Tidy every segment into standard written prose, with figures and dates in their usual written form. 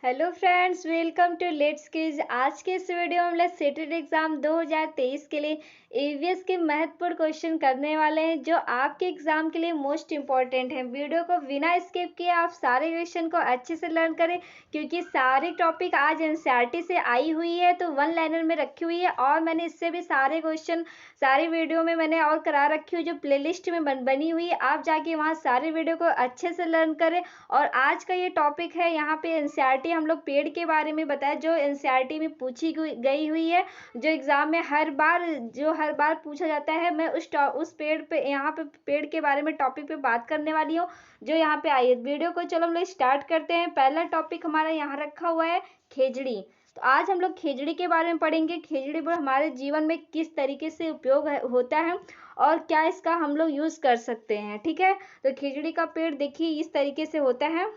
Hello friends, welcome to let's quiz. आज के इस वीडियो में हम लोग सेटेड एग्जाम 2023 के लिए ईवीएस के महत्वपूर्ण क्वेश्चन करने वाले हैं जो आपके एग्जाम के लिए मोस्ट इंपॉर्टेंट है। वीडियो को बिना स्किप किए आप सारे क्वेश्चन को अच्छे से लर्न करें क्योंकि सारे टॉपिक आज एनसीईआरटी से आई हुई है तो वन लाइनर में रखी हुई है और मैंने इससे भी सारे क्वेश्चन सारे वीडियो में मैंने और करा रखी हुई जो प्लेलिस्ट में बनी हुई है। आप जाके वहाँ सारे वीडियो को अच्छे से लर्न करें। और आज का ये टॉपिक है, यहाँ पे एनसीईआरटी हम लोग पेड़ के बारे में बताया जो एनसीईआरटी में पूछी गई हुई है, जो एग्जाम में हर बार पूछा जाता है। मैं उस पेड़ पे यहाँ पे पेड़ के बारे में टॉपिक पे बात करने वाली हूँ जो यहाँ पे आई है। वीडियो को चलो हम लोग स्टार्ट करते हैं। पहला टॉपिक हमारा यहाँ रखा हुआ है खेजड़ी। तो आज हम लोग खेजड़ी के बारे में पढ़ेंगे। खेजड़ी पर हमारे जीवन में किस तरीके से उपयोग होता है और क्या इसका हम लोग यूज कर सकते हैं। ठीक है, तो खिचड़ी का पेड़ देखिए इस तरीके से होता है।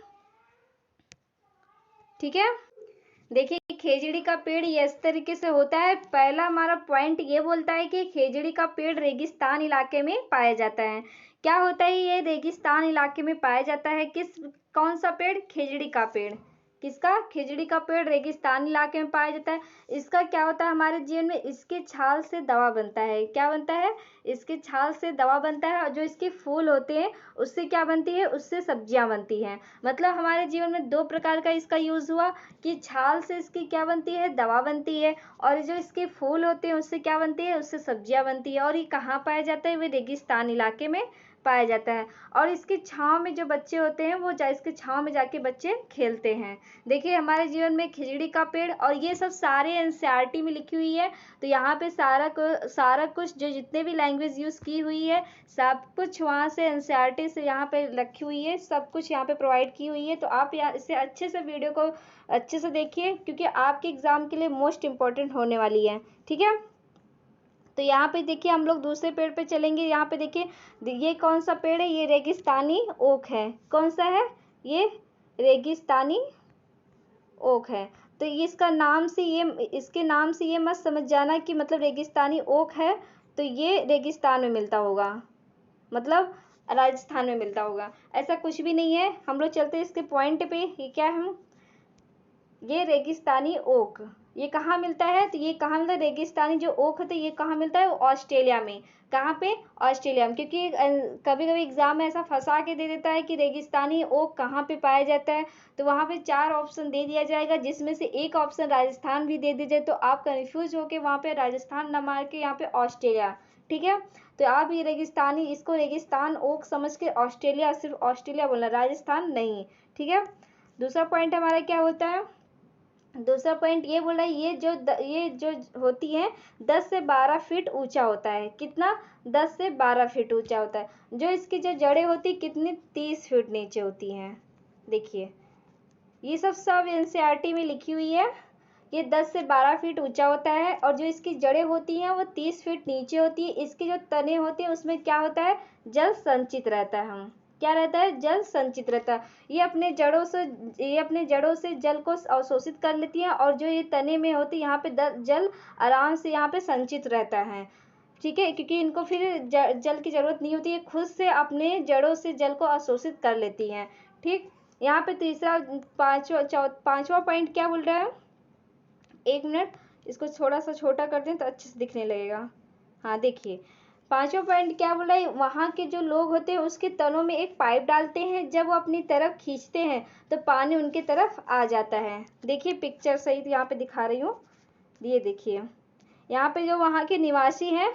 ठीक है, देखिए खेजड़ी का पेड़ ये इस तरीके से होता है। पहला हमारा पॉइंट ये बोलता है कि खेजड़ी का पेड़ रेगिस्तान इलाके में पाया जाता है। क्या होता है ये रेगिस्तान इलाके में पाया जाता है? कौन सा पेड़? खेजड़ी का पेड़। किसका? खेजड़ी का पेड़ रेगिस्तान इलाके में पाया जाता है। इसका क्या होता है हमारे जीवन में? इसके छाल से दवा बनता है। क्या बनता है? इसके छाल से दवा बनता है और जो इसके फूल होते हैं उससे क्या बनती है? उससे सब्जियां बनती हैं। मतलब हमारे जीवन में दो प्रकार का इसका यूज हुआ कि छाल से इसकी क्या बनती है? दवा बनती है, और जो इसके फूल होते हैं उससे क्या बनती है? उससे सब्जियां बनती है। और ये कहाँ पाया जाता है? वे रेगिस्तान इलाके में पाया जाता है। और इसके छांव में जो बच्चे होते हैं वो इसके छांव में जाके बच्चे खेलते हैं। देखिए हमारे जीवन में खिचड़ी का पेड़, और ये सब सारे एनसीईआरटी में लिखी हुई है। तो यहाँ पे सारा कुछ जो जितने भी लैंग्वेज यूज की हुई है सब कुछ वहाँ से एनसीईआरटी से यहाँ पे रखी हुई है, सब कुछ यहाँ पे प्रोवाइड की हुई है। तो आप यहाँ इसे अच्छे से वीडियो को अच्छे से देखिए क्योंकि आपके एग्जाम के लिए मोस्ट इंपॉर्टेंट होने वाली है। ठीक है, तो यहाँ पे देखिए हम लोग दूसरे पेड़ पे चलेंगे। यहाँ पे देखिए ये कौन सा पेड़ है? ये रेगिस्तानी ओक है। कौन सा है? ये रेगिस्तानी ओक है। तो इसके नाम से ये मत समझ जाना कि मतलब रेगिस्तानी ओक है तो ये रेगिस्तान में मिलता होगा, मतलब राजस्थान में मिलता होगा, ऐसा कुछ भी नहीं है। हम लोग चलते हैं इसके पॉइंट पे। ये क्या है? ये रेगिस्तानी ओक ये कहाँ मिलता है? तो ये कहाँ मिलता है? रेगिस्तानी जो ओक होता है ये कहाँ मिलता है? ऑस्ट्रेलिया में। कहाँ पे? ऑस्ट्रेलिया में। क्योंकि कभी कभी एग्जाम में ऐसा फंसा के दे देता है कि रेगिस्तानी ओक कहाँ पे पाया जाता है, तो वहाँ पे 4 ऑप्शन दे दिया जाएगा जिसमें से एक ऑप्शन राजस्थान भी दे दीजिए तो आप कंफ्यूज होके वहाँ पे राजस्थान न मार के यहाँ पे ऑस्ट्रेलिया। ठीक है, तो आप ये इसको रेगिस्तान ओक समझ के ऑस्ट्रेलिया, सिर्फ ऑस्ट्रेलिया बोलना, राजस्थान नहीं। ठीक है, दूसरा पॉइंट हमारा क्या होता है? दूसरा पॉइंट ये बोल रहा है ये जो होती है 10 से 12 फीट ऊंचा होता है। कितना? 10 से 12 फीट ऊंचा होता है। जो इसकी जो जड़ें होती कितनी? 30 फीट नीचे होती हैं। देखिए ये सब एनसीईआरटी में लिखी हुई है। ये 10 से 12 फीट ऊंचा होता है और जो इसकी जड़ें होती हैं वो 30 फीट नीचे होती है। इसके जो तने होते हैं उसमें क्या होता है? जल संचित रहता है। क्या रहता है? जल संचित रहता है। ये अपने जड़ों से जल को अवशोषित कर लेती है और जो ये तने में होती है यहाँ पे जल आराम से यहाँ पे संचित रहता है। ठीक है, क्योंकि इनको फिर जल की जरूरत नहीं होती है, खुद से अपने जड़ों से जल को अवशोषित कर लेती हैं। ठीक, यहाँ पे पांचवा पॉइंट क्या बोल रहा है? एक मिनट, इसको थोड़ा सा छोटा कर दें तो अच्छे से दिखने लगेगा। हाँ देखिए पांचवा पॉइंट क्या बोला है? वहाँ के जो लोग होते हैं उसके तनों में एक पाइप डालते हैं, जब वो अपनी तरफ खींचते हैं तो पानी उनके तरफ आ जाता है। देखिए पिक्चर सही यहाँ पे दिखा रही हूँ। ये देखिए यहाँ पे जो वहाँ के निवासी हैं,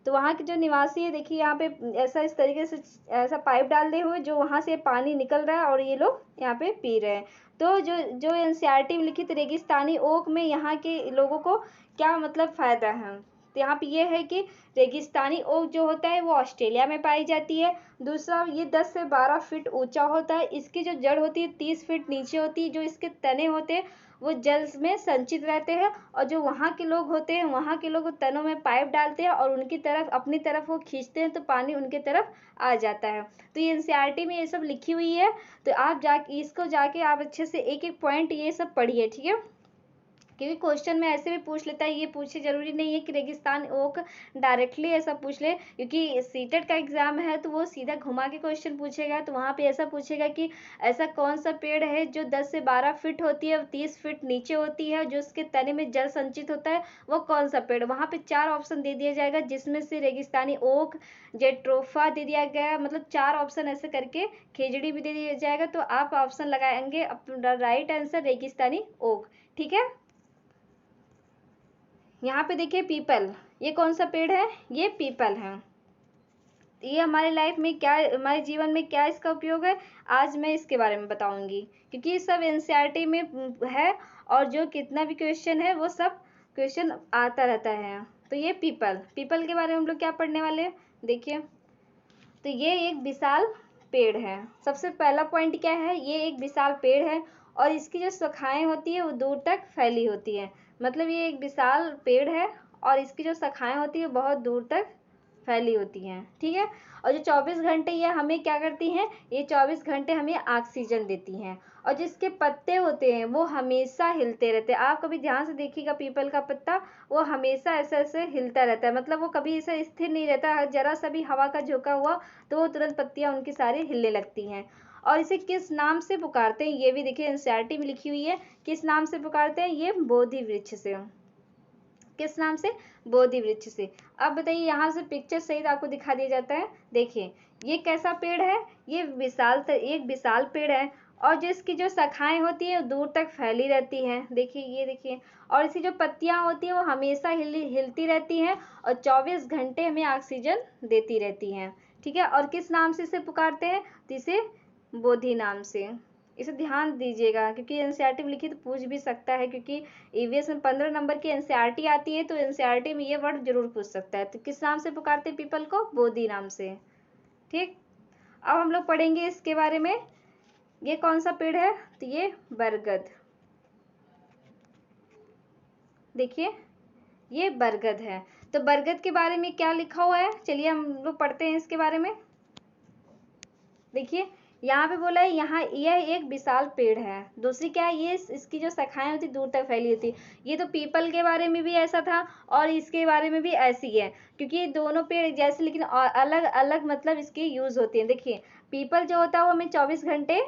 तो वहाँ के जो निवासी है देखिए यहाँ पे ऐसा इस तरीके से ऐसा पाइप डाल दिए हुए जो वहाँ से पानी निकल रहा है और ये लोग यहाँ पे पी रहे हैं। तो जो एनसीईआरटी में लिखित रेगिस्तानी ओक में यहाँ के लोगों को क्या मतलब फायदा है? तो यहाँ पे ये है कि रेगिस्तानी ओक जो होता है वो ऑस्ट्रेलिया में पाई जाती है। दूसरा, ये 10 से 12 फीट ऊंचा होता है। इसकी जो जड़ होती है 30 फीट नीचे होती है। जो इसके तने होते हैं वो जल में संचित रहते हैं और जो वहाँ के लोग होते हैं वहाँ के लोग तनों में पाइप डालते हैं और उनकी तरफ अपनी तरफ वो खींचते हैं तो पानी उनके तरफ आ जाता है। तो ये एनसीईआरटी में ये सब लिखी हुई है। तो आप इसको जाके आप अच्छे से एक एक पॉइंट ये सब पढ़िए। ठीक है, क्योंकि क्वेश्चन में ऐसे भी पूछ लेता है, ये पूछे जरूरी नहीं है कि रेगिस्तान ओक डायरेक्टली ऐसा पूछ ले, क्योंकि सीटेट का एग्जाम है तो वो सीधा घुमा के क्वेश्चन पूछेगा। तो वहाँ पे ऐसा पूछेगा कि ऐसा कौन सा पेड़ है जो 10 से 12 फीट होती है, 30 फीट नीचे होती है, जो उसके तने में जल संचित होता है, वो कौन सा पेड़। वहाँ पे 4 ऑप्शन दे दिया जाएगा, जिसमें से रेगिस्तानी ओक, जेट्रोफा दे दिया गया, मतलब 4 ऑप्शन ऐसे करके, खेजड़ी भी दे दिया जाएगा। तो आप ऑप्शन लगाएंगे अपना राइट आंसर रेगिस्तानी ओक। ठीक है, यहाँ पे देखिए पीपल, ये कौन सा पेड़ है, ये पीपल है। ये हमारे लाइफ में क्या, हमारे जीवन में क्या इसका उपयोग है, आज मैं इसके बारे में बताऊंगी, क्योंकि ये सब एनसीईआरटी में है, और जो कितना भी क्वेश्चन है वो सब क्वेश्चन आता रहता है। तो ये पीपल, पीपल के बारे में हम लोग क्या पढ़ने वाले हैं, देखिए। तो ये एक विशाल पेड़ है। सबसे पहला पॉइंट क्या है, ये एक विशाल पेड़ है और इसकी जो शाखाएं होती है वो दूर तक फैली होती है। मतलब ये एक विशाल पेड़ है और इसकी जो शाखाएं होती है बहुत दूर तक फैली होती हैं। ठीक है, और जो 24 घंटे ये हमें क्या करती हैं, ये 24 घंटे हमें ऑक्सीजन देती हैं। और जिसके पत्ते होते हैं वो हमेशा हिलते रहते हैं। आप कभी ध्यान से देखिएगा, पीपल का पत्ता वो हमेशा ऐसे ऐसे हिलता रहता है, मतलब वो कभी ऐसे स्थिर नहीं रहता। जरा सा भी हवा का झोंका हुआ तो वो तुरंत पत्तियां उनकी सारी हिलने लगती हैं। और इसे किस नाम से पुकारते हैं, ये भी देखिए एनसीईआरटी में लिखी हुई है। किस नाम से पुकारते हैं, ये बोधि वृक्ष से। किस नाम से, बोधि वृक्ष से। अब बताइए, यहाँ से पिक्चर सहित आपको दिखा दिया जाता है। देखिए ये कैसा पेड़ है, ये एक विशाल पेड़ है, और जो इसकी जो शाखाएं होती है दूर तक फैली रहती हैं। देखिए ये देखिए, और इसकी जो पत्तियां होती है वो हमेशा हिलती रहती हैं और 24 घंटे हमें ऑक्सीजन देती रहती हैं। ठीक है, और किस नाम से इसे पुकारते हैं, तो इसे बोधि नाम से। इसे ध्यान दीजिएगा, क्योंकि एनसीईआरटी में लिखी तो पूछ भी सकता है, क्योंकि ईवीएस में 15 नंबर की एनसीईआरटी आती है, तो एनसीईआरटी में ये वर्ड जरूर पूछ सकता है। तो किस नाम से पुकारते हैं पीपल को, बोधि नाम से। ठीक, अब हम लोग पढ़ेंगे इसके बारे में। ये कौन सा पेड़ है, तो ये बरगद। देखिए ये बरगद है। तो बरगद के बारे में क्या लिखा हुआ है, चलिए हम लोग पढ़ते हैं इसके बारे में। देखिए यहाँ पे बोला है, यहाँ यह एक विशाल पेड़ है। दूसरी क्या है, ये इसकी जो शाखाएं होती दूर तक फैली होती। ये तो पीपल के बारे में भी ऐसा था और इसके बारे में भी ऐसी है, क्योंकि ये दोनों पेड़ जैसे, लेकिन अलग अलग मतलब इसके यूज होते हैं। देखिए पीपल जो होता है वो हमें 24 घंटे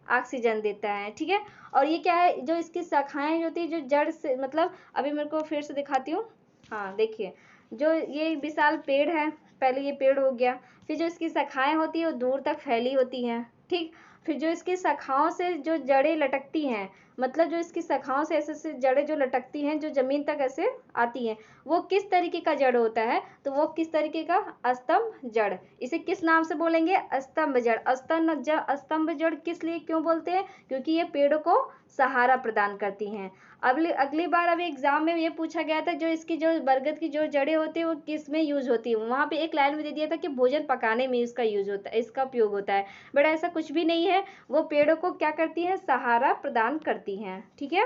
ऑक्सीजन देता है। ठीक है, और ये क्या है, जो इसकी शाखाएं होती है जो जड़ से, मतलब अभी मेरे को फिर से दिखाती हूँ। हाँ देखिए, जो ये विशाल पेड़ है, पहले ये पेड़ हो गया, फिर जो इसकी शाखाएं होती है वो दूर तक फैली होती हैं। ठीक, फिर जो इसकी शाखाओं से जो जड़ें लटकती हैं, मतलब जो इसकी शाखाओं से ऐसे ऐसे जड़ें जो लटकती हैं, जो जमीन तक ऐसे आती हैं, वो किस तरीके का जड़ होता है, तो वो किस तरीके का, स्तंभ जड़। इसे किस नाम से बोलेंगे, स्तंभ जड़। स्तंभ जड़ किस लिए क्यों बोलते हैं, क्योंकि ये पेड़ों को सहारा प्रदान करती हैं। अगली बार अभी एग्जाम में ये पूछा गया था, जो इसकी जो बरगद की जो जड़ें होती है वो किस में यूज होती है, वहां पे एक लाइन में दे दिया था कि भोजन पकाने में इसका यूज होता है, इसका उपयोग होता है। बट ऐसा कुछ भी नहीं है, वो पेड़ों को क्या करती है, सहारा प्रदान करती हैं। ठीक है,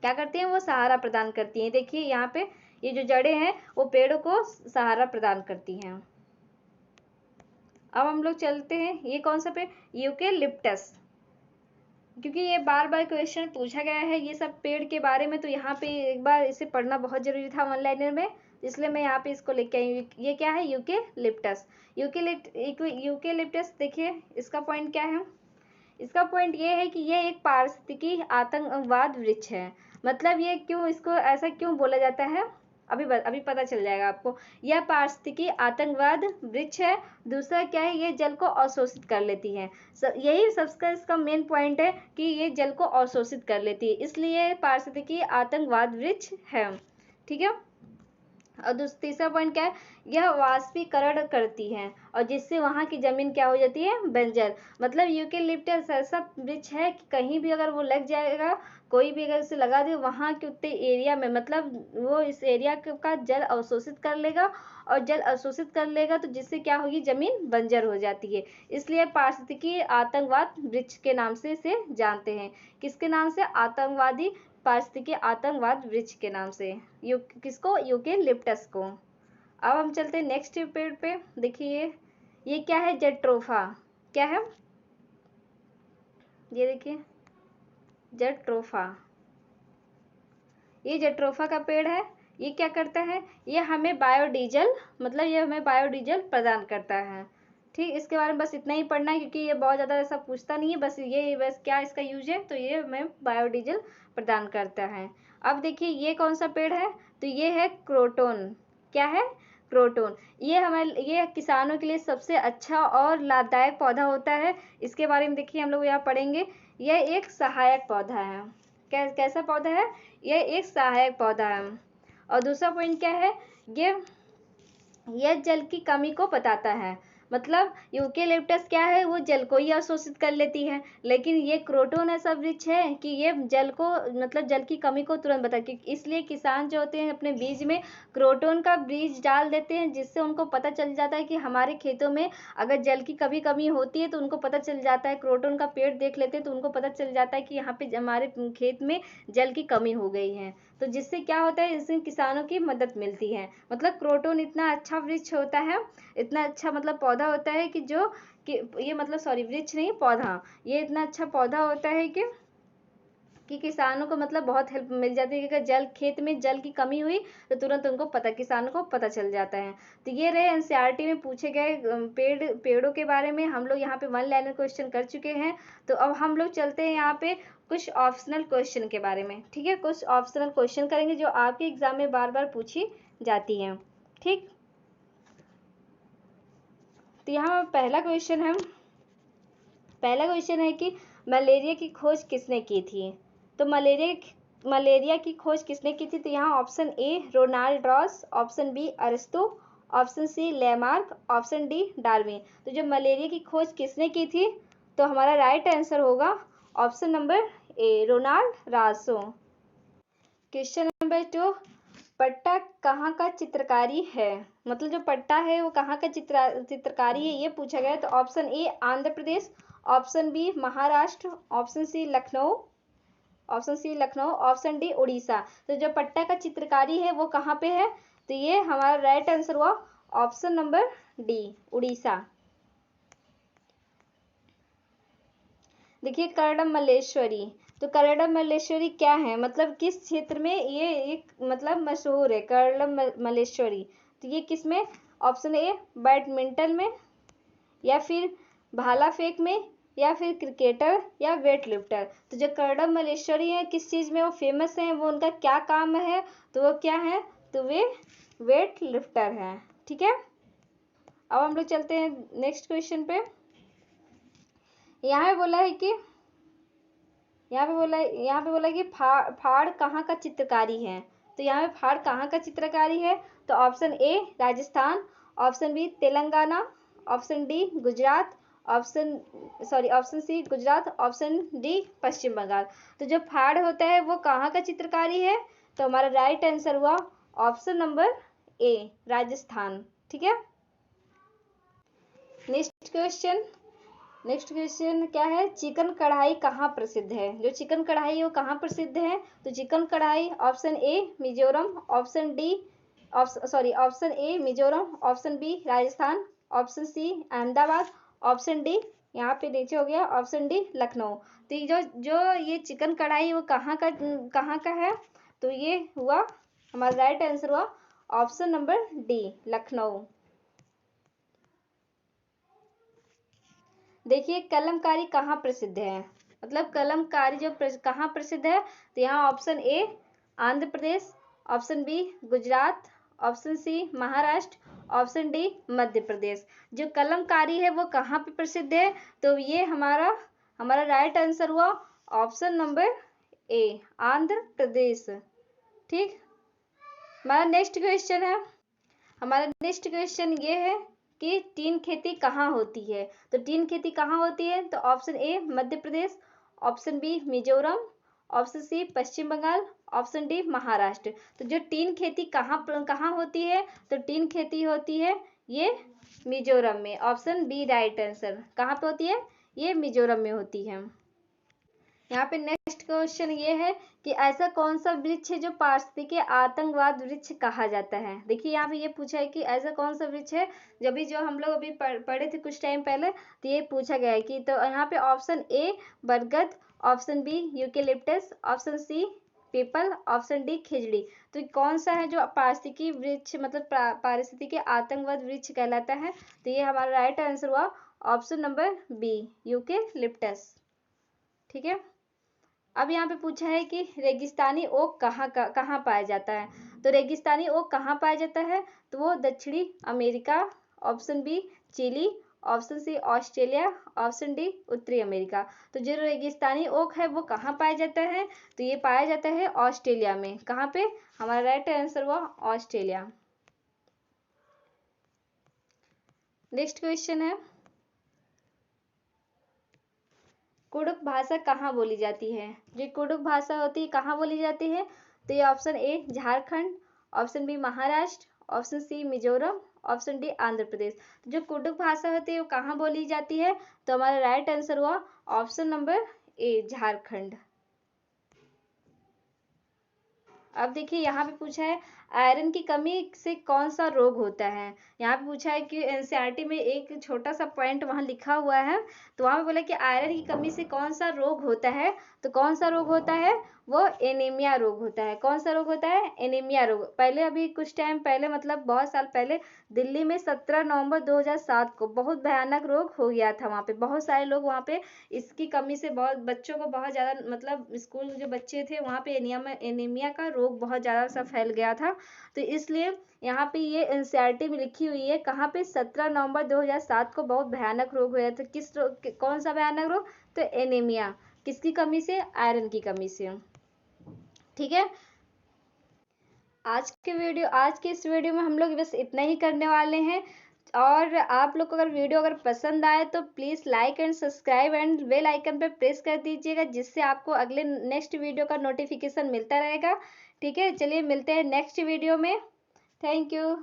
क्या करती हैं, वो सहारा प्रदान करती हैं। देखिए यहाँ पे ये जो जड़ें हैं वो पेड़ों को सहारा प्रदान करती हैं। अब हम लोग चलते हैं, ये कौन सा पेड़, यूकेलिप्टस। क्योंकि ये बार बार क्वेश्चन पूछा गया है ये सब पेड़ के बारे में, तो यहाँ पे एक बार इसे पढ़ना बहुत जरूरी था वन लाइनर में, इसलिए मैं यहाँ पे इसको लेके आई हूँ। ये क्या है, यूकेलिप्टस। यूकेलिप्टस देखिए इसका पॉइंट क्या है, इसका पॉइंट ये है कि ये एक पारिस्थितिकी आतंकवाद वृक्ष है। मतलब ये क्यों, इसको ऐसा क्यों बोला जाता है, अभी पता चल जाएगा आपको। यह पारिस्थितिकी आतंकवाद वृक्ष है। दूसरा क्या है, ये जल को अवशोषित कर लेती है। यही सबका इसका मेन पॉइंट है कि ये जल को अवशोषित कर लेती है, इसलिए पारिस्थितिकी आतंकवाद वृक्ष है। ठीक है, और तीसरा पॉइंट क्या है, यह वाष्पीकरण करती है और जिससे वहां की जमीन क्या हो जाती है, बंजर। मतलब यूकेलिप्टस ऐसा वृक्ष है कि कहीं भी अगर वो लग जाएगा, कोई भी अगर इसे लगा दे वहां के उतने एरिया में, मतलब वो इस एरिया का जल अवशोषित कर लेगा, और जल अवशोषित कर लेगा तो जिससे क्या होगी, जमीन बंजर हो जाती है। इसलिए पारिस्थितिकी आतंकवाद वृक्ष के नाम से इसे जानते हैं। किसके नाम से, आतंकवादी पारिस्थितिकी आतंकवाद वृक्ष के नाम से। किसको, यूकेलिप्टस को। अब हम चलते हैं नेक्स्ट पेड़ पे। देखिए ये क्या है, जेट्रोफा। क्या है, ये देखिए जेट्रोफा। ये जट्रोफा का पेड़ है। ये क्या करता है, ये हमें बायोडीजल, मतलब ये हमें बायोडीजल प्रदान करता है। ठीक, इसके बारे में बस इतना ही पढ़ना है, क्योंकि ये बहुत ज़्यादा ऐसा पूछता नहीं है, बस क्या इसका यूज है, तो ये हमें बायोडीजल प्रदान करता है। अब देखिए ये कौन सा पेड़ है, तो ये है क्रोटोन। क्या है, क्रोटोन। ये किसानों के लिए सबसे अच्छा और लाभदायक पौधा होता है। इसके बारे में देखिए हम लोग यहाँ पढ़ेंगे। यह एक सहायक पौधा है। कैसा पौधा है, यह एक सहायक पौधा है। और दूसरा पॉइंट क्या है, यह जल की कमी को बताता है। मतलब यूकेलिप्टस क्या है, वो जल को ही अवशोषित कर लेती है, लेकिन ये क्रोटोन ऐसा वृक्ष है कि ये जल को, मतलब जल की कमी को तुरंत बताती है। इसलिए किसान जो होते हैं अपने बीज में क्रोटोन का बीज डाल देते हैं, जिससे उनको पता चल जाता है कि हमारे खेतों में अगर जल की कमी होती है तो उनको पता चल जाता है। क्रोटोन का पेड़ देख लेते हैं तो उनको पता चल जाता है कि यहाँ पे हमारे खेत में जल की कमी हो गई है। तो जिससे क्या होता है, इससे किसानों की मदद मिलती है। मतलब क्रोटोन इतना अच्छा वृक्ष होता है, इतना अच्छा मतलब पौधा होता है कि ये मतलब सॉरी वृक्ष नहीं, पौधा, ये इतना अच्छा पौधा होता है कि किसानों को मतलब बहुत हेल्प मिल जाती है कि अगर खेत में जल की कमी हुई तो तुरंत उनको किसानों को पता चल जाता है। तो ये रहे एनसीईआरटी में पूछे गए पेड़ों के बारे में। हम लोग यहाँ पे 1 लाइनर क्वेश्चन कर चुके हैं। तो अब हम लोग चलते हैं यहाँ पे कुछ ऑप्शनल क्वेश्चन के बारे में। ठीक है, कुछ ऑप्शनल क्वेश्चन करेंगे जो आपके एग्जाम में बार बार पूछी जाती हैं। ठीक, तो यहाँ पहला क्वेश्चन है कि मलेरिया की खोज किसने की थी। तो मलेरिया की खोज किसने की थी, तो यहाँ option A Ronald Ross, option B Aristotle, option C Lamarck, option D Darwin. तो जो मलेरिया की खोज किसने की थी, तो हमारा राइट आंसर होगा option number A Ronald Ross. Question number 2, पट्टा कहाँ का चित्रकारी है। मतलब जो पट्टा है वो कहाँ का चित्रकारी है, ये पूछा गया। तो option A Andhra Pradesh, option B Maharashtra, option C Lucknow, option D Orissa. तो जो पट्टा का चित्रकारी है वो कहाँ पे है, तो ये हमारा राइट आंसर हुआ ऑप्शन नंबर डी उड़ीसा। देखिए करडम मल्लेश्वरी, तो करडम मल्लेश्वरी क्या है, मतलब किस क्षेत्र में ये एक मतलब मशहूर है करडम मल्लेश्वरी। तो ये किस में, ऑप्शन ए बैडमिंटन में, या फिर भाला फेंक में, या फिर क्रिकेटर या वेट लिफ्टर। तो जो करडम मल्लेश्वरी है किस चीज़ में वो फेमस है, वो उनका क्या काम है, तो वो क्या है, तो वे वेट लिफ्टर हैं। ठीक है, अब हम लोग चलते हैं नेक्स्ट क्वेश्चन पे। यहाँ पे बोला है कि फाड़ कहाँ का चित्रकारी है। तो यहाँ पे फाड़ कहाँ का चित्रकारी है, तो option A Rajasthan, option B Telangana, option D Gujarat, option C Gujarat, option D Paschim Bengal. तो जो फाड़ होता है वो कहाँ का चित्रकारी है, तो हमारा राइट आंसर हुआ ऑप्शन नंबर ए राजस्थान। ठीक है, नेक्स्ट क्वेश्चन क्या है, चिकन कढ़ाई कहाँ प्रसिद्ध है। जो चिकन कढ़ाई है वो कहाँ प्रसिद्ध है, तो चिकन कढ़ाई option A Mizoram, option A Mizoram, option B Rajasthan, option C Ahmedabad, option D यहाँ पे नीचे हो गया ऑप्शन डी लखनऊ। तो ये चिकन कढ़ाई वो कहाँ का है, तो ये हुआ हमारा राइट आंसर हुआ ऑप्शन नंबर डी लखनऊ। देखिए कलमकारी कहाँ प्रसिद्ध है, मतलब कलमकारी जो कहाँ प्रसिद्ध है, तो यहाँ option A Andhra Pradesh, option B Gujarat, option C Maharashtra, option D Madhya Pradesh. जो कलमकारी है वो कहाँ पे प्रसिद्ध है, तो ये हमारा राइट आंसर हुआ ऑप्शन नंबर ए आंध्र प्रदेश। ठीक, हमारा नेक्स्ट क्वेश्चन ये है कि टीन खेती कहाँ होती है। तो टीन खेती कहाँ होती है, तो option A Madhya Pradesh, option B Mizoram, option C Paschim Bangal, option D Maharashtra. तो जो टीन खेती कहाँ होती है, तो टीन खेती होती है ये मिजोरम में। Option B right answer. कहाँ पे होती है, ये मिजोरम में होती है। यहाँ पे नेक्स्ट क्वेश्चन ये है कि ऐसा कौन सा वृक्ष है जो पारिस्थितिक आतंकवाद वृक्ष कहा जाता है। देखिए यहाँ पे ये पूछा है कि ऐसा कौन सा वृक्ष है, जो हम लोग अभी पढ़े थे कुछ टाइम पहले, तो ये पूछा गया है कि, तो यहाँ पे ऑप्शन ए बरगद, option B eucalyptus, option C पीपल, ऑप्शन डी खिजड़ी। तो कौन सा है जो पारिस्थितिकी वृक्ष मतलब पारिस्थितिकी आतंकवाद वृक्ष कहलाता है? तो ये हमारा राइट आंसर हुआ ऑप्शन नंबर बी, यूकेलिप्टस। ठीक है, अब यहाँ पे पूछा है कि रेगिस्तानी ओक कहाँ पाया जाता है? तो रेगिस्तानी ओक कहाँ पाया जाता है? तो वो दक्षिणी America, option B Chile, option C Australia, option D उत्तरी अमेरिका। तो जो रेगिस्तानी ओक है वो कहाँ पाया जाता है? तो ये पाया जाता है ऑस्ट्रेलिया में। कहाँ पे? हमारा राइट आंसर हुआ ऑस्ट्रेलिया। नेक्स्ट क्वेश्चन है, कुडुख भाषा कहाँ बोली जाती है? जो कुडुख भाषा होती है कहाँ बोली जाती है? तो ये option A Jharkhand, option B Maharashtra, option C Mizoram, option D Andhra Pradesh. तो जो कुडुख भाषा होती है वो कहाँ बोली जाती है? तो हमारा राइट आंसर हुआ ऑप्शन नंबर ए झारखंड। अब देखिए यहाँ पे पूछा है आयरन की कमी से कौन सा रोग होता है? यहाँ पे पूछा है कि एनसीईआरटी में एक छोटा सा पॉइंट वहाँ लिखा हुआ है, तो वहाँ पे बोला कि आयरन की कमी से कौन सा रोग होता है? तो कौन सा रोग होता है? वो एनीमिया रोग होता है। कौन सा रोग होता है? एनीमिया रोग। पहले अभी कुछ टाइम पहले मतलब बहुत साल पहले दिल्ली में 17 नवंबर 2007 को बहुत भयानक रोग हो गया था। वहाँ पे बहुत सारे लोग वहाँ पे इसकी कमी से बहुत बच्चों को बहुत ज़्यादा मतलब स्कूल जो बच्चे थे वहाँ पे एनीमिया का रोग बहुत ज़्यादा सा फैल गया था। तो इसलिए यहाँ पे ये एनसीईआरटी में लिखी हुई है कहाँ पे 17 नवंबर 2007 को बहुत भयानक रोग हुआ था। किस रोग, कौन सा भयानक रोग? तो एनीमिया। किसकी कमी से? आयरन की कमी से। ठीक है, आज के इस वीडियो में हम लोग बस इतना ही करने वाले हैं। और आप लोग को अगर वीडियो अगर पसंद आए तो please like and subscribe and bell icon पे प्रेस कर दीजिएगा, जिससे आपको अगले नेक्स्ट वीडियो का नोटिफिकेशन मिलता रहेगा। ठीक है, चलिए मिलते हैं नेक्स्ट वीडियो में। Thank you.